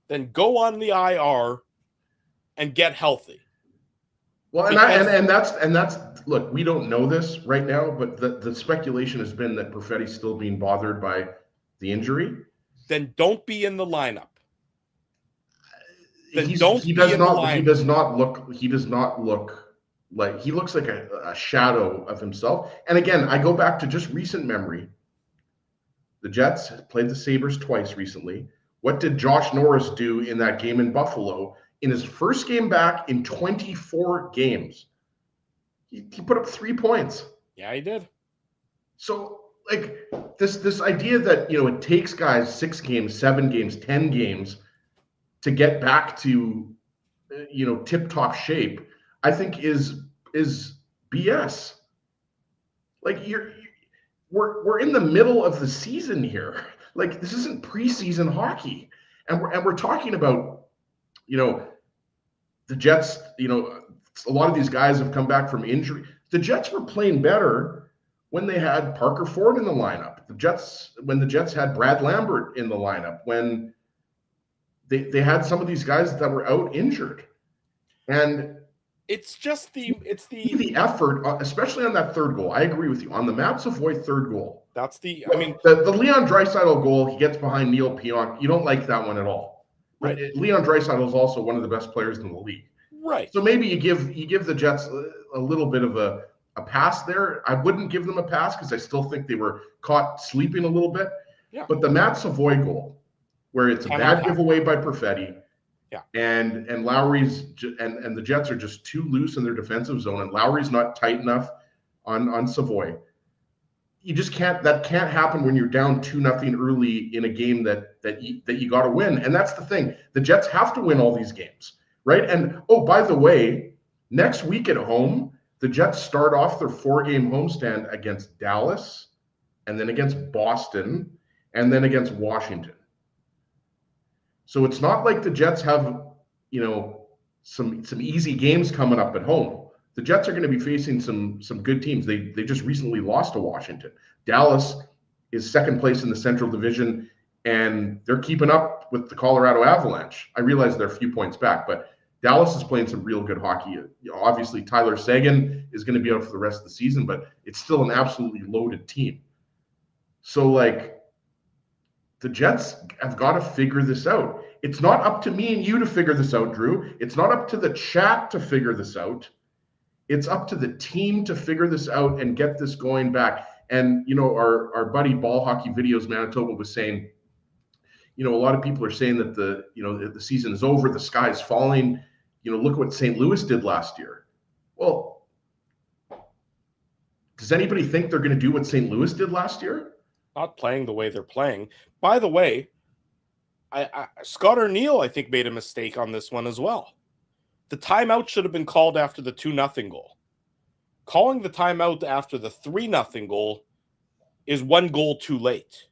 Then go on the IR and get healthy. Well, and that's look, we don't know this right now, but the speculation has been that Perfetti's still being bothered by the injury. Then don't be in the lineup. He does not look like he looks like a shadow of himself. And again, I go back to just recent memory. The Jets played the Sabres twice recently. What did Josh Norris do in that game in Buffalo? In his first game back in 24 games, he put up 3 points. Yeah, he did. So, this idea that it takes guys 6 games, 7 games, 10 games to get back to tip-top shape, I think is BS. We're in the middle of the season here. This isn't preseason hockey, and we're talking about the Jets. A lot of these guys have come back from injury. The Jets were playing better when they had Parker Ford in the lineup. When the Jets had Brad Lambert in the lineup, when they had some of these guys that were out injured, and it's the effort, especially on that third goal. I agree with you on the Matt Savoie third goal. That's the Leon Draisaitl goal. He gets behind Neil Pionk. You don't like that one at all, right? Leon Draisaitl is also one of the best players in the league, right? So maybe you give the Jets a little bit of a pass there. I wouldn't give them a pass because I still think they were caught sleeping a little bit. Yeah. But the Matt Savoie goal, where it's a bad giveaway by Perfetti, and Lowry's and the Jets are just too loose in their defensive zone, and Lowry's not tight enough on Savoie. You just can't happen when you're down 2-0 early in a game that you got to win. And that's the thing. The Jets have to win all these games, right? And by the way, next week at home, the Jets start off their 4-game homestand against Dallas, and then against Boston, and then against Washington. So it's not like the Jets have, some easy games coming up at home. The Jets are going to be facing some good teams. They just recently lost to Washington. Dallas is second place in the Central Division, and they're keeping up with the Colorado Avalanche. I realize they're a few points back, but Dallas is playing some real good hockey. Obviously, Tyler Seguin is going to be out for the rest of the season, but it's still an absolutely loaded team. So, the Jets have got to figure this out. It's not up to me and you to figure this out, Drew. It's not up to the chat to figure this out. It's up to the team to figure this out and get this going back. And, our buddy Ball Hockey Videos Manitoba was saying, a lot of people are saying that the season is over, the sky is falling. Look what St. Louis did last year. Well, does anybody think they're going to do what St. Louis did last year? Not playing the way they're playing. By the way, Scott O'Neill, I think, made a mistake on this one as well. The timeout should have been called after the 2-0 goal. Calling the timeout after the 3-0 goal is one goal too late.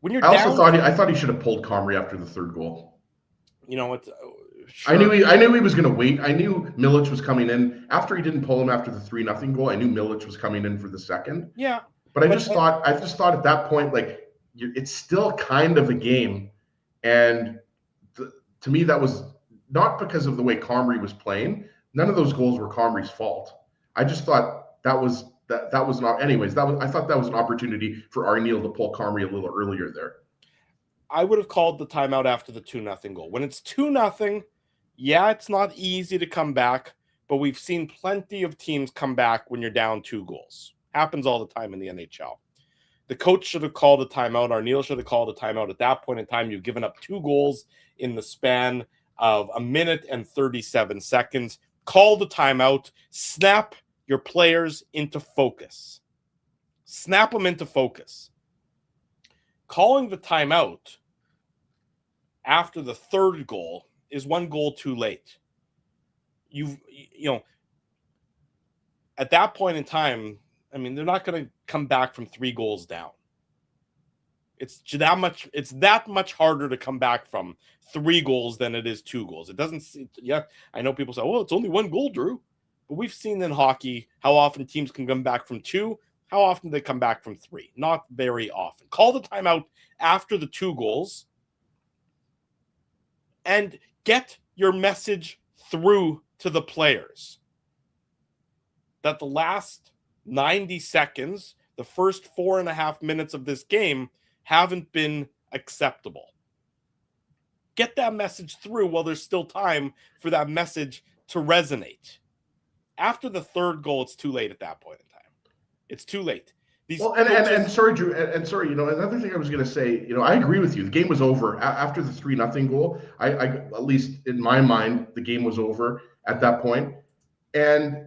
When you're I thought he should have pulled Comrie after the third goal. You know what? Sure. I knew he was going to wait. I knew Milic was coming in after he didn't pull him after the 3-0 goal. I knew Milic was coming in for the second. Yeah, but I just thought at that point, like, it's still kind of a game, and to me that was not because of the way Comrie was playing. None of those goals were Comrie's fault. I just thought that was not. Anyways, I thought that was an opportunity for O'Neill to pull Comrie a little earlier there. I would have called the timeout after the 2-0 goal. When it's 2-0, yeah, it's not easy to come back, but we've seen plenty of teams come back when you're down 2 goals. Happens all the time in the NHL. The coach should have called a timeout. O'Neill should have called a timeout. At that point in time, you've given up 2 goals in the span of 1 minute and 37 seconds. Call the timeout. Snap your players into focus. Snap them into focus. Calling the timeout after the 3rd goal is 1 goal too late. At that point in time, I mean, they're not going to come back from 3 goals down. It's that much harder to come back from 3 goals than it is 2 goals. It doesn't. I know people say, "Oh, it's only 1 goal, Drew," but we've seen in hockey how often teams can come back from 2. How often they come back from 3? Not very often. Call the timeout after the 2 goals, and get your message through to the players that the last 90 seconds, the first 4.5 minutes of this game, haven't been acceptable. Get that message through while there's still time for that message to resonate. After the 3rd goal, it's too late at that point in time. It's too late. And sorry, Drew, and sorry, another thing I was going to say, I agree with you. The game was over after the 3-0 goal. I at least in my mind, the game was over at that point. And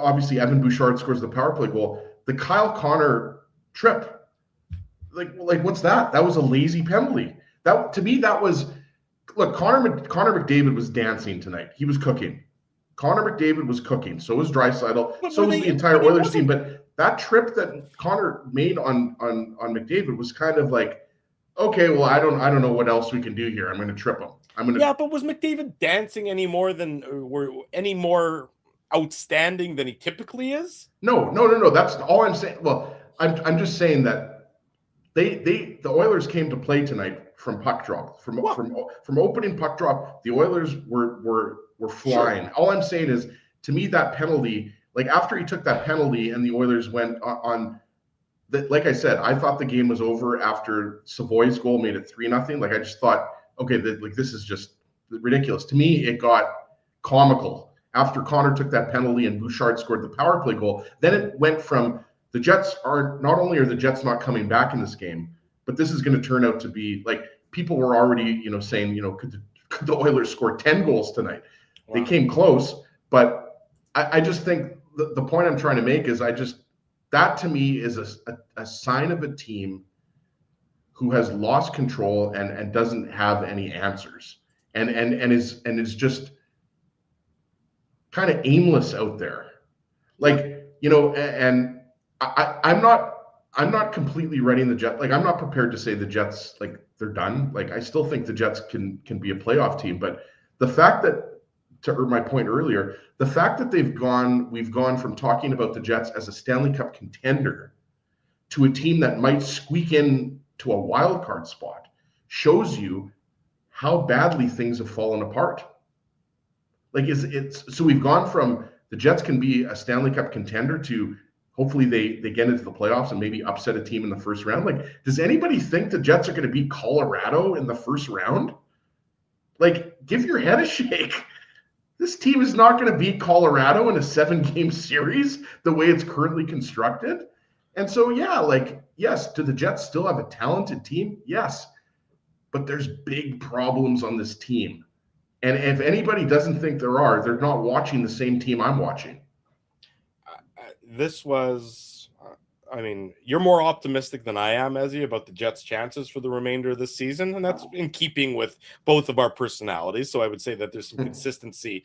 obviously, Evan Bouchard scores the power play goal. The Kyle Connor trip, like what's that? That was a lazy penalty. That, to me, that was, look, Connor McDavid was dancing tonight. He was cooking. Connor McDavid was cooking. So was Draisaitl. So was the entire Oilers team. But that trip that Connor made on McDavid was kind of like, okay, well, I don't know what else we can do here. I'm going to trip him. Yeah, but was McDavid dancing any more outstanding than he typically is? No. That's all I'm saying. Well, I'm just saying that the Oilers came to play tonight from puck drop. From opening puck drop, the Oilers were flying. Sure. All I'm saying is, to me, that penalty, like after he took that penalty and the Oilers went on that, like I said, I thought the game was over after Savoy's goal made it 3-0. Like I just thought, okay, this is just ridiculous. To me, it got comical after Connor took that penalty and Bouchard scored the power play goal. Then it went from the Jets not only are the Jets not coming back in this game, but this is going to turn out to be like, people were already, saying, could the Oilers score 10 goals tonight? Wow. They came close, but I just think the point I'm trying to make is that to me is a sign of a team who has lost control and doesn't have any answers and is just kind of aimless out there. Like, and I'm not completely ready in the Jets. Like, I'm not prepared to say the Jets, like, they're done. Like, I still think the Jets can be a playoff team, but the fact that, to my point earlier, the fact that we've gone from talking about the Jets as a Stanley Cup contender to a team that might squeak in to a wild card spot shows you how badly things have fallen apart. Like, so we've gone from the Jets can be a Stanley Cup contender to hopefully they get into the playoffs and maybe upset a team in the first round. Like, does anybody think the Jets are going to beat Colorado in the first round? Like, give your head a shake. This team is not going to beat Colorado in a 7-game series the way it's currently constructed. And so, yeah, like, yes, do the Jets still have a talented team? Yes. But there's big problems on this team. And if anybody doesn't think there are, they're not watching the same team I'm watching. This was, I mean, you're more optimistic than I am, Ezzy, about the Jets' chances for the remainder of this season. And that's in keeping with both of our personalities. So I would say that there's some consistency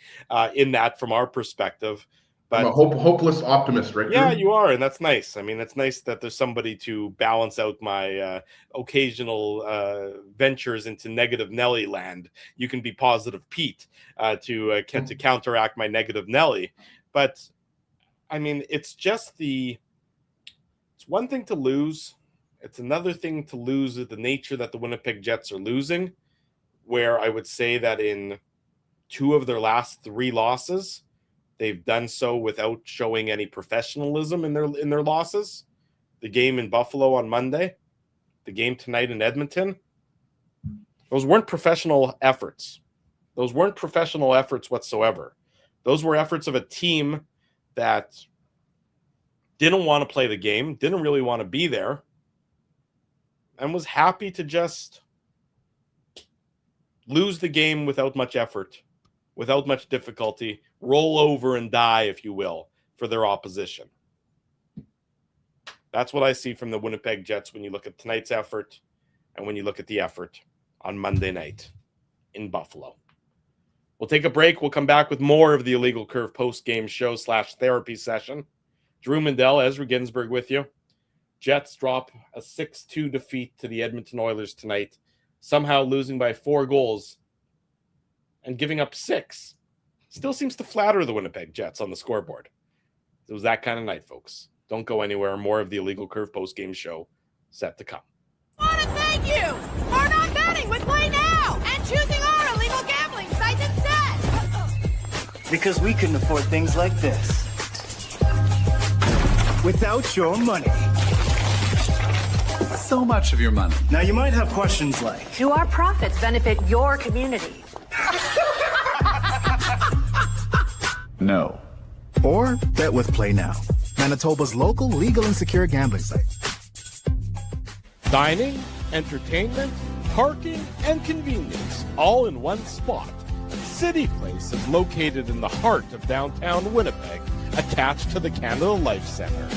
in that from our perspective. But I'm a hopeless optimist, right? Yeah, you are, and that's nice. I mean, it's nice that there's somebody to balance out my occasional ventures into negative Nelly land. You can be positive Pete to counteract my negative Nelly. But I mean, it's one thing to lose. It's another thing to lose at the nature that the Winnipeg Jets are losing, where I would say that in 2 of their last 3 losses, they've done so without showing any professionalism in their losses. The game in Buffalo on Monday, the game tonight in Edmonton, those weren't professional efforts. Those weren't professional efforts whatsoever. Those were efforts of a team that didn't want to play the game, didn't really want to be there, and was happy to just lose the game without much effort, without much difficulty, roll over and die, if you will, for their opposition. That's what I see from the Winnipeg Jets when you look at tonight's effort and when you look at the effort on Monday night in Buffalo. We'll take a break. We'll come back with more of the Illegal Curve post-game show / therapy session. Drew Mandel, Ezra Ginsburg with you. Jets drop a 6-2 defeat to the Edmonton Oilers tonight, somehow losing by 4 goals and giving up 6. Still seems to flatter the Winnipeg Jets on the scoreboard. It was that kind of night, folks. Don't go anywhere. More of the Illegal Curve post-game show set to come. I want to thank you for not betting with Play Now and choosing our illegal gambling site instead. Because we couldn't afford things like this without your money. So much of your money. Now you might have questions like, Do our profits benefit your community? No. Or bet with Play Now, Manitoba's local legal and secure gambling site. Dining, entertainment, parking, and convenience, all in one spot. City Place is located in the heart of downtown Winnipeg, attached to the Canada Life Center.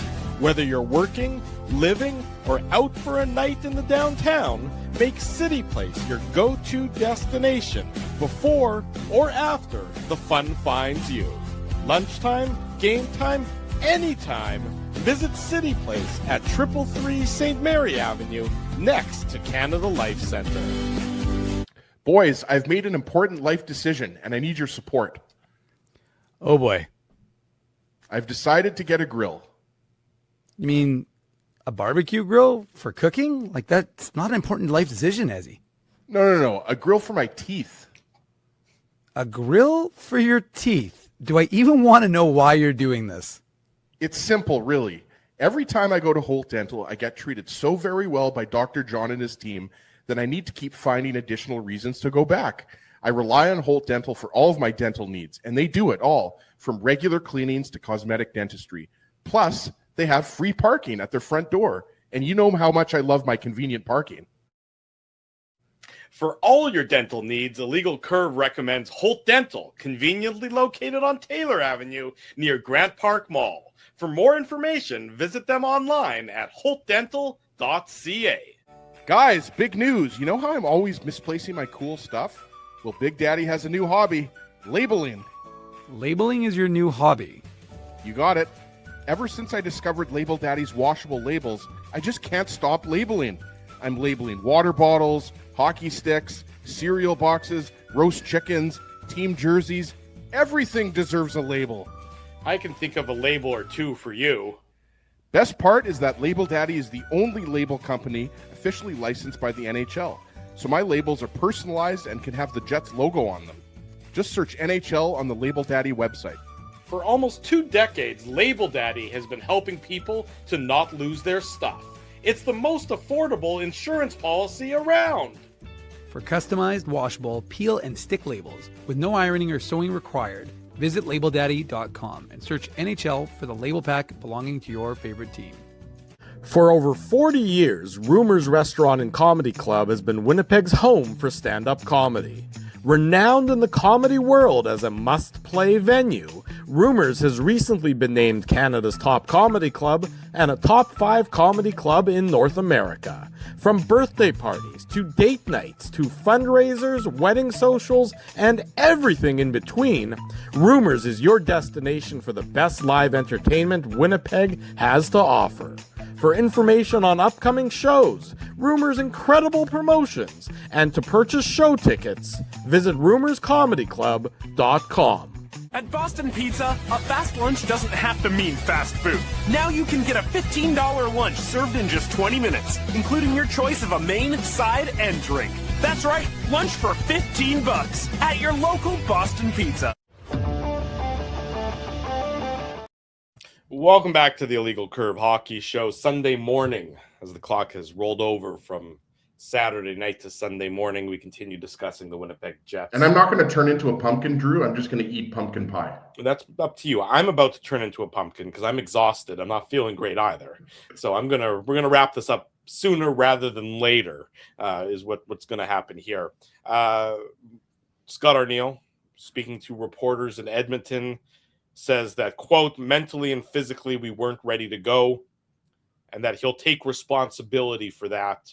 Whether you're working, living, or out for a night in the downtown, make City Place your go-to destination before or after the fun finds you. Lunchtime, game time, anytime. Visit City Place at 333 St. Mary Avenue, next to Canada Life Center. Boys, I've made an important life decision, and I need your support. Oh, boy. I've decided to get a grill. You mean a barbecue grill for cooking? Like, that's not an important life decision, Ezzy. No. A grill for my teeth. A grill for your teeth? Do I even want to know why you're doing this? It's simple, really. Every time I go to Holt Dental, I get treated so very well by Dr. John and his team that I need to keep finding additional reasons to go back. I rely on Holt Dental for all of my dental needs, and they do it all, from regular cleanings to cosmetic dentistry. Plus, they have free parking at their front door, and you know how much I love my convenient parking. For all your dental needs, Illegal Curve recommends Holt Dental, conveniently located on Taylor Avenue near Grant Park Mall. For more information, visit them online at holtdental.ca. Guys, big news. You know how I'm always misplacing my cool stuff? Well, Big Daddy has a new hobby, labeling. Labeling is your new hobby. You got it. Ever since I discovered Label Daddy's washable labels, I just can't stop labeling. I'm labeling water bottles, hockey sticks, cereal boxes, roast chickens, team jerseys. Everything deserves a label. I can think of a label or two for you. Best part is that Label Daddy is the only label company officially licensed by the NHL. So my labels are personalized and can have the Jets logo on them. Just search NHL on the Label Daddy website. For almost 2 decades, Label Daddy has been helping people to not lose their stuff. It's the most affordable insurance policy around. For customized, washable, peel and stick labels with no ironing or sewing required, visit LabelDaddy.com and search NHL for the label pack belonging to your favorite team. For over 40 years, Rumors Restaurant and Comedy Club has been Winnipeg's home for stand-up comedy. Renowned in the comedy world as a must-play venue, Rumors has recently been named Canada's top comedy club and a top 5 comedy club in North America. From birthday parties to date nights to fundraisers, wedding socials, and everything in between, Rumors is your destination for the best live entertainment Winnipeg has to offer. For information on upcoming shows, Rumors' incredible promotions, and to purchase show tickets, visit rumorscomedyclub.com. At Boston Pizza, a fast lunch doesn't have to mean fast food. Now you can get a $15 lunch served in just 20 minutes, including your choice of a main, side, and drink. That's right, lunch for $15 at your local Boston Pizza. Welcome back to the Illegal Curve Hockey Show. Sunday morning, as the clock has rolled over from Saturday night to Sunday morning, we continue discussing the Winnipeg Jets. And I'm not going to turn into a pumpkin, Drew. I'm just going to eat pumpkin pie. That's up to you. I'm about to turn into a pumpkin because I'm exhausted. I'm not feeling great either. So we're gonna wrap this up sooner rather than later. Is what's going to happen here. Scott Arneal, speaking to reporters in Edmonton, says that, quote, mentally and physically we weren't ready to go and that he'll take responsibility for that.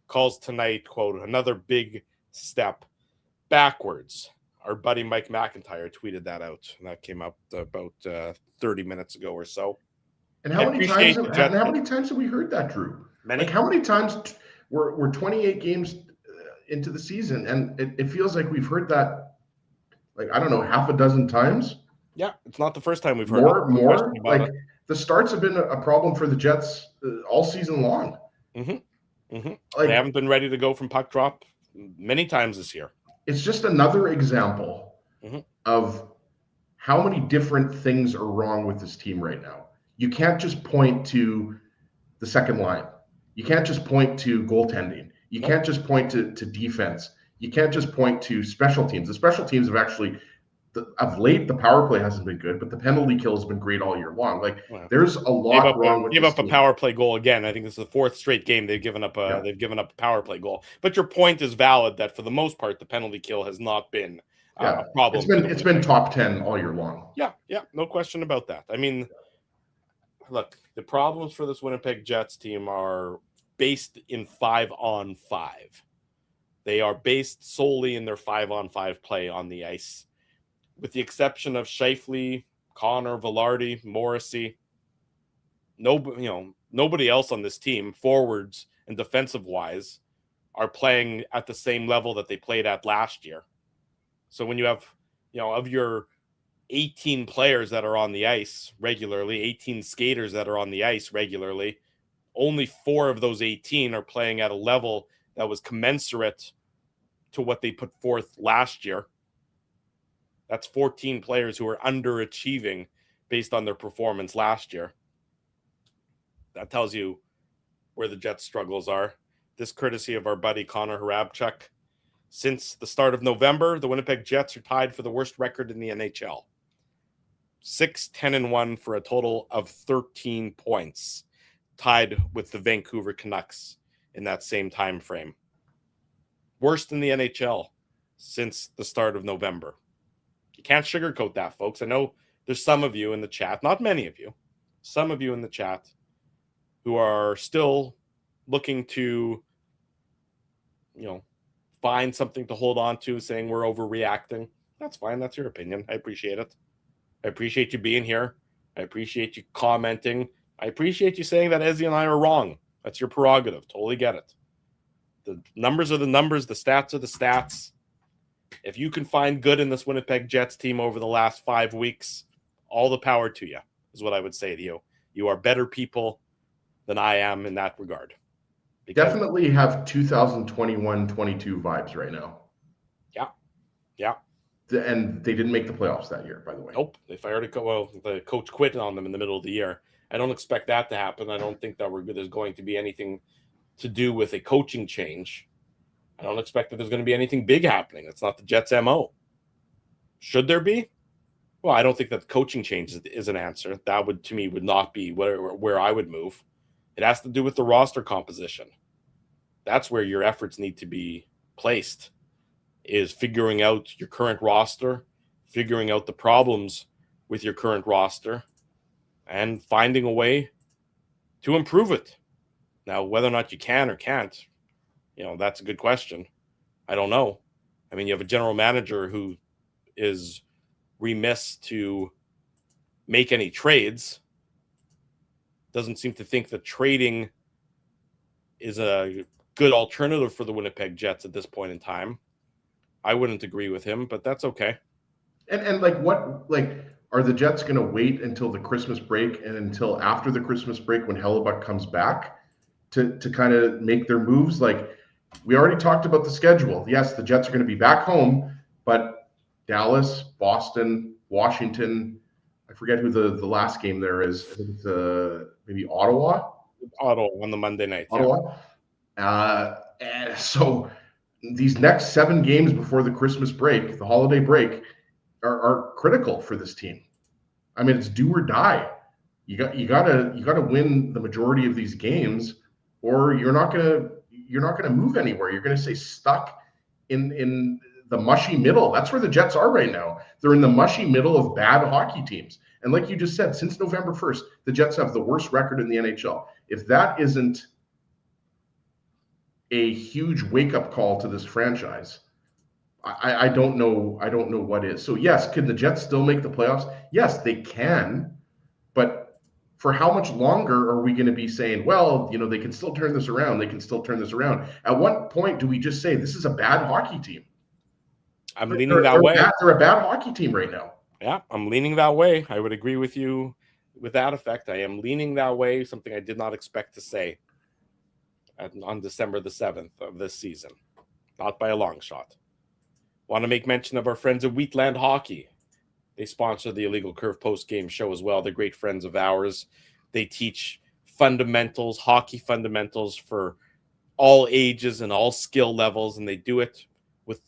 Calls tonight, quote, another big step backwards. Our buddy Mike McIntyre tweeted that out, and that came up about 30 minutes ago or so. And how many times have we heard that, Drew? Many. Like, how many times we're 28 games into the season, and it feels like we've heard that, like, I don't know, half a dozen times? Yeah, it's not the first time we've heard more. Like, the starts have been a problem for the Jets all season long. Mm-hmm. Mm-hmm. Like, they haven't been ready to go from puck drop many times this year. It's just another example of how many different things are wrong with this team right now. You can't just point to the second line. You can't just point to goaltending. You can't just point to defense. You can't just point to special teams. The special teams have actually, of late, the power play hasn't been good, but the penalty kill has been great all year long. Like, there's a lot wrong with this team. Give up a power play goal again. I think this is the fourth straight game they've given up a power play goal. But your point is valid that for the most part, the penalty kill has not been a problem. It's been top 10 all year long. Yeah, no question about that. I mean, look, the problems for this Winnipeg Jets team are based in 5-on-5. They are based solely in their 5-on-5 play on the ice. With the exception of Scheifele, Connor, Velarde, Morrissey, nobody else on this team, forwards and defensive-wise, are playing at the same level that they played at last year. So when you have, of your 18 players that are on the ice regularly, 18 skaters that are on the ice regularly, only 4 of those 18 are playing at a level that was commensurate to what they put forth last year. That's 14 players who are underachieving based on their performance last year. That tells you where the Jets' struggles are. This courtesy of our buddy Connor Hrabchuk. Since the start of November, the Winnipeg Jets are tied for the worst record in the NHL. 6-10-1 for a total of 13 points, tied with the Vancouver Canucks in that same time frame. Worst in the NHL since the start of November. You can't sugarcoat that, folks. I know there's some of you in the chat, not many of you, some of you in the chat who are still looking to, find something to hold on to, saying we're overreacting. That's fine. That's your opinion. I appreciate it. I appreciate you being here. I appreciate you commenting. I appreciate you saying that Ezzy and I are wrong. That's your prerogative. Totally get it. The numbers are the numbers. The stats are the stats. If you can find good in this Winnipeg Jets team over the last 5 weeks, all the power to you, is what I would say to you. You are better people than I am in that regard. Definitely have 2021-22 vibes right now. Yeah. And they didn't make the playoffs that year, by the way. Nope. They fired the coach quit on them in the middle of the year. I don't expect that to happen. I don't think that there's going to be anything to do with a coaching change. I don't expect that there's going to be anything big happening. That's not the Jets' MO. Should there be? Well, I don't think that the coaching change is an answer. That would, to me, would not be where I would move. It has to do with the roster composition. That's where your efforts need to be placed, is figuring out your current roster, figuring out the problems with your current roster, and finding a way to improve it. Now, whether or not you can or can't, that's a good question. I don't know. I mean, you have a general manager who is remiss to make any trades. Doesn't seem to think that trading is a good alternative for the Winnipeg Jets at this point in time. I wouldn't agree with him, but that's okay. And are the Jets going to wait until the Christmas break and until after the Christmas break when Hellebuck comes back to kind of make their moves? Like, we already talked about the schedule. Yes, the Jets are going to be back home, but Dallas, Boston, Washington, I forget who the last game there is. I think it's maybe Ottawa. Ottawa on the Monday night. Ottawa. And so these next 7 games before the Christmas break, the holiday break, are critical for this team. I mean, it's do or die. You gotta win the majority of these games, or you're not gonna move anywhere. You're gonna stay stuck in the mushy middle. That's where the Jets are right now. They're in the mushy middle of bad hockey teams. And like you just said, since November 1st, the Jets have the worst record in the NHL. If that isn't a huge wake-up call to this franchise, I don't know what is. So yes, can the Jets still make the playoffs? Yes, they can. But for how much longer are we going to be saying, well, they can still turn this around. They can still turn this around. At what point do we just say this is a bad hockey team? I'm leaning that way. They're a bad hockey team right now. Yeah, I'm leaning that way. I would agree with you with that effect. I am leaning that way, something I did not expect to say on December the 7th of this season. Not by a long shot. Want to make mention of our friends at Wheatland Hockey. They sponsor the Illegal Curve post-game show as well. They're great friends of ours. They teach fundamentals, hockey fundamentals for all ages and all skill levels, and they do it with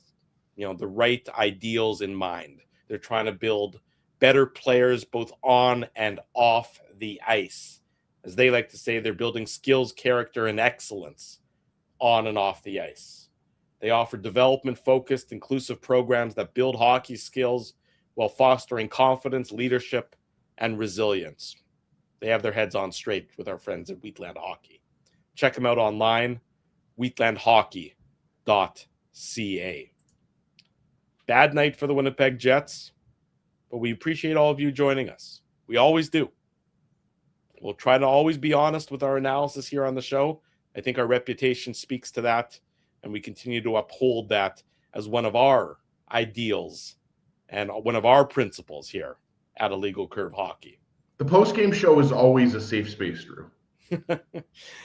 the right ideals in mind. They're trying to build better players both on and off the ice. As they like to say, they're building skills, character, and excellence on and off the ice. They offer development-focused, inclusive programs that build hockey skills while fostering confidence, leadership, and resilience. They have their heads on straight with our friends at Wheatland Hockey. Check them out online, wheatlandhockey.ca. Bad night for the Winnipeg Jets, but we appreciate all of you joining us. We always do. We'll try to always be honest with our analysis here on the show. I think our reputation speaks to that, and we continue to uphold that as one of our ideals and one of our principles here at Illegal Curve Hockey. The post-game show is always a safe space, Drew.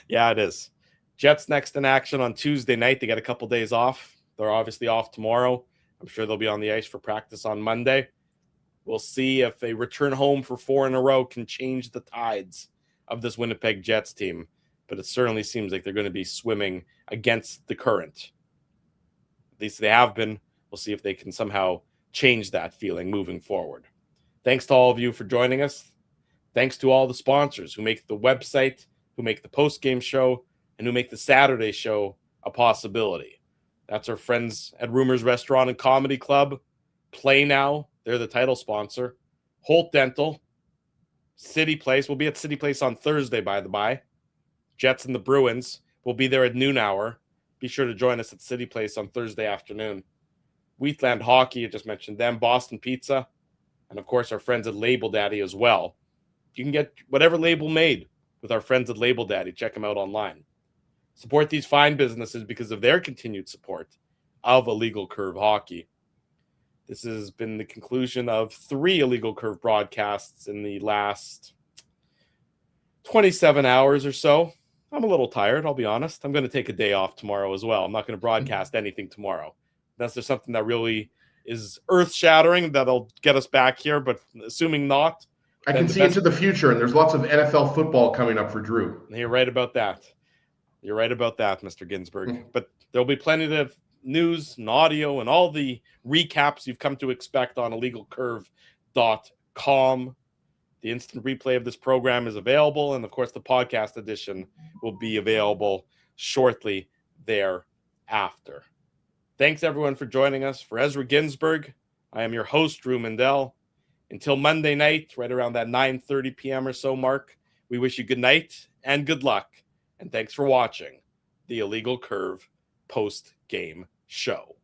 Yeah, it is. Jets next in action on Tuesday night. They got a couple days off. They're obviously off tomorrow. I'm sure they'll be on the ice for practice on Monday. We'll see if a return home for 4 in a row can change the tides of this Winnipeg Jets team. But it certainly seems like they're going to be swimming against the current. At least they have been. We'll see if they can somehow change that feeling moving forward. Thanks to all of you for joining us. Thanks to all the sponsors who make the website, who make the post-game show, and who make the Saturday show a possibility. That's our friends at Rumors Restaurant and Comedy Club. Play Now, they're the title sponsor. Holt Dental, City Place. We'll be at City Place on Thursday, by the by. Jets and the Bruins will be there at noon hour. Be sure to join us at City Place on Thursday afternoon. Wheatland Hockey, I just mentioned them. Boston Pizza, and of course our friends at Label Daddy as well. You can get whatever label made with our friends at Label Daddy. Check them out online. Support these fine businesses because of their continued support of Illegal Curve Hockey. This has been the conclusion of 3 Illegal Curve broadcasts in the last 27 hours or so. I'm a little tired, I'll be honest. I'm going to take a day off tomorrow as well. I'm not going to broadcast anything tomorrow. Unless there's something that really is earth-shattering that'll get us back here, but assuming not. I can see into the future, and there's lots of NFL football coming up for Drew. You're right about that. You're right about that, Mr. Ginsburg. But There'll be plenty of news and audio and all the recaps you've come to expect on illegalcurve.com. The instant replay of this program is available, and of course the podcast edition will be available shortly thereafter. Thanks everyone for joining us. For Ezra Ginsburg, I am your host, Drew Mandel. Until Monday night, right around that 9:30 p.m. or so mark, we wish you good night and good luck, and thanks for watching the Illegal Curve post-game show.